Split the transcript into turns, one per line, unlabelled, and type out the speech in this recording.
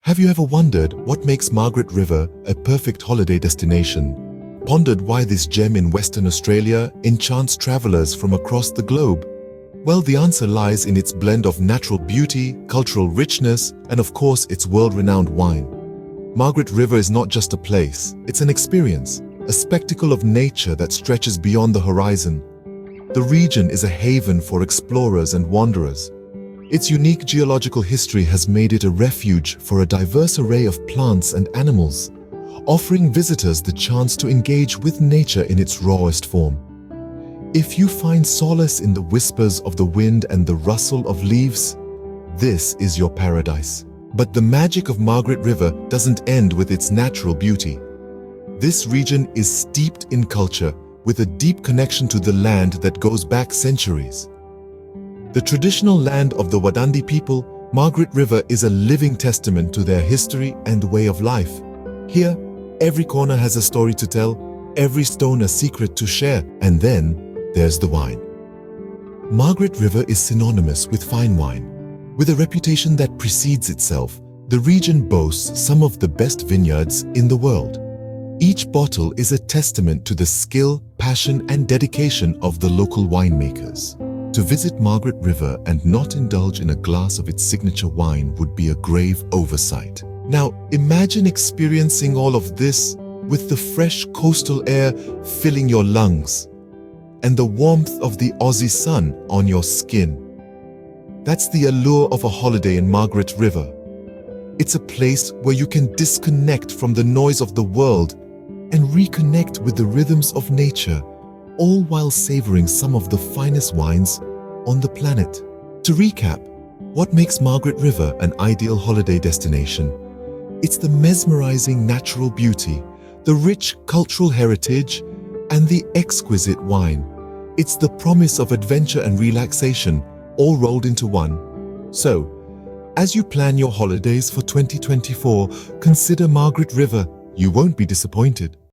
Have you ever wondered what makes Margaret River a perfect holiday destination? Pondered why this gem in Western Australia enchants travelers from across the globe? Well, the answer lies in its blend of natural beauty, cultural richness, and of course, its world-renowned wine. Margaret River is not just a place, it's an experience, a spectacle of nature that stretches beyond the horizon. The region is a haven for explorers and wanderers. Its unique geological history has made it a refuge for a diverse array of plants and animals, offering visitors the chance to engage with nature in its rawest form. If you find solace in the whispers of the wind and the rustle of leaves, this is your paradise. But the magic of Margaret River doesn't end with its natural beauty. This region is steeped in culture, with a deep connection to the land that goes back centuries. The traditional land of the Wadandi people, Margaret River is a living testament to their history and way of life. Here, every corner has a story to tell, every stone a secret to share, and then there's the wine. Margaret River is synonymous with fine wine. With a reputation that precedes itself, the region boasts some of the best vineyards in the world. Each bottle is a testament to the skill, passion, and dedication of the local winemakers. To visit Margaret River and not indulge in a glass of its signature wine would be a grave oversight. Now, imagine experiencing all of this with the fresh coastal air filling your lungs and the warmth of the Aussie sun on your skin. That's the allure of a holiday in Margaret River. It's a place where you can disconnect from the noise of the world and reconnect with the rhythms of nature, all while savoring some of the finest wines on the planet. To recap, what makes Margaret River an ideal holiday destination? It's the mesmerizing natural beauty, the rich cultural heritage, and the exquisite wine. It's the promise of adventure and relaxation, all rolled into one. So, as you plan your holidays for 2024, consider Margaret River. You won't be disappointed.